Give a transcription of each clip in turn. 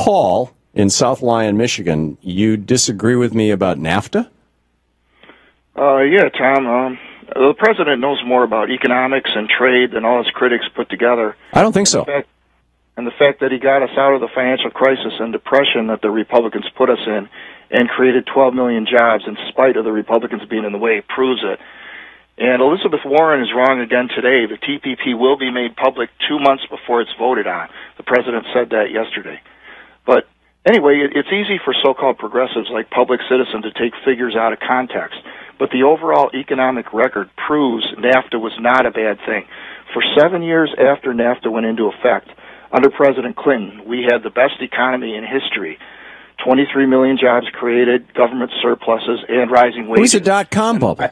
Paul in South Lyon, Michigan, you disagree with me about NAFTA? Yeah, Tom. The president knows more about economics and trade than all his critics put together. I don't think so. And the fact that he got us out of the financial crisis and depression that the Republicans put us in and created 12 million jobs in spite of the Republicans being in the way proves it. And Elizabeth Warren is wrong again today. The TPP will be made public 2 months before it's voted on. The president said that yesterday. But anyway, it's easy for so-called progressives like Public Citizen to take figures out of context. But the overall economic record proves NAFTA was not a bad thing. For 7 years after NAFTA went into effect, under President Clinton, we had the best economy in history. 23 million jobs created, government surpluses, and rising wages. It was a dot-com bubble.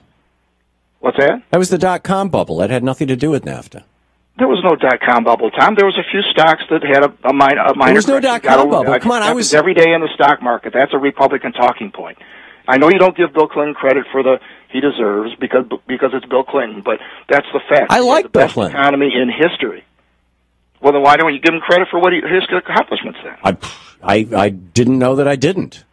What's that? That was the dot-com bubble. That had nothing to do with NAFTA. There was no dot-com bubble, Tom. There was a few stocks that had a minor. There was no dot-com bubble. Come on, I was every day in the stock market. That's a Republican talking point. I know you don't give Bill Clinton credit for he deserves because it's Bill Clinton, but that's the fact. I like Bill Clinton. Best economy in history. Well, then why don't you give him credit for his accomplishments then? I didn't know that I didn't.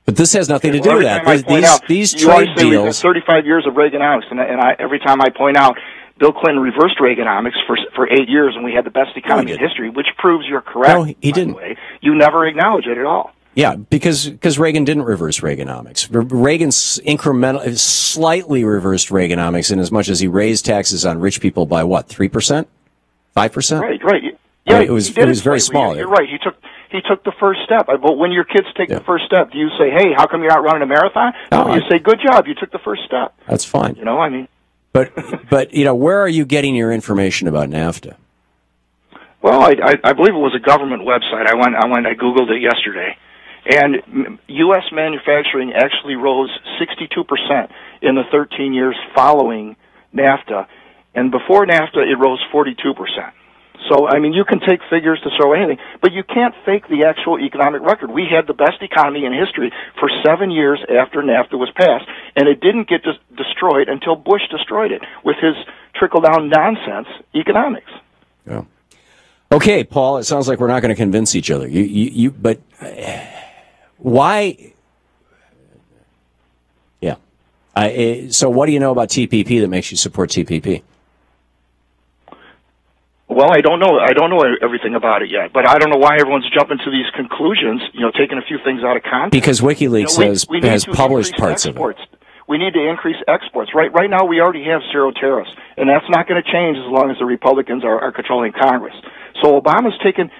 But this has nothing to do with that. These trade deals. 35 years of Reaganomics, and every time I point out, Bill Clinton reversed Reaganomics for 8 years, and we had the best economy in history, which proves you're correct. No, he didn't. You never acknowledge it at all. Yeah, because Reagan didn't reverse Reaganomics. Reagan slightly reversed Reaganomics in as much as he raised taxes on rich people by what, 3%? 5%? Right. Yeah, it was very small. You're right. He took the first step. But when your kids take the first step, do you say, "Hey, how come you're not running a marathon?" No, you say, "Good job, you took the first step." That's fine. You know, I mean. But where are you getting your information about NAFTA? Well, I believe it was a government website. I Googled it yesterday. And U.S. manufacturing actually rose 62% in the 13 years following NAFTA. And before NAFTA, it rose 42%. So, I mean, you can take figures to show anything, but you can't fake the actual economic record. We had the best economy in history for 7 years after NAFTA was passed, and it didn't get destroyed until Bush destroyed it with his trickle-down nonsense economics. Yeah. Okay, Paul, it sounds like we're not going to convince each other. But why? Yeah. So what do you know about TPP that makes you support TPP? Well, I don't know everything about it yet, but I don't know why everyone's jumping to these conclusions, taking a few things out of context. Because WikiLeaks has published parts of it. We need to increase exports. Right now, we already have zero tariffs, and that's not going to change as long as the Republicans are controlling Congress. So Obama's taken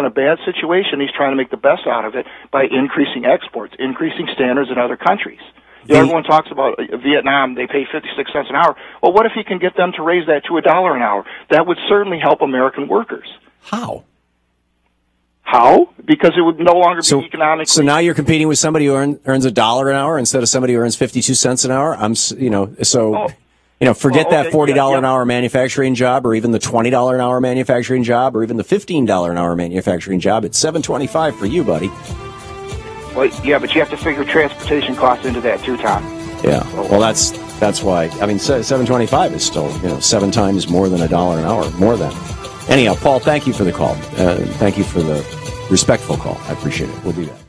a bad situation. He's trying to make the best out of it by increasing exports, increasing standards in other countries. Everyone talks about Vietnam, they pay 56 cents an hour. Well, what if he can get them to raise that to $1 an hour? That would certainly help American workers. How? Because it would no longer be economically... So now you're competing with somebody who earns $1 an hour instead of somebody who earns 52 cents an hour? Forget that $40 an hour manufacturing job, or even the $20 an hour manufacturing job, or even the $15 an hour manufacturing job. It's $7.25 for you, buddy. Well, yeah, but you have to figure transportation costs into that too, Tom. Yeah. Well, that's why. I mean, $7.25 is still 7 times more than $1 an hour. More than. Anyhow, Paul, thank you for the call. Thank you for the respectful call. I appreciate it. We'll do that.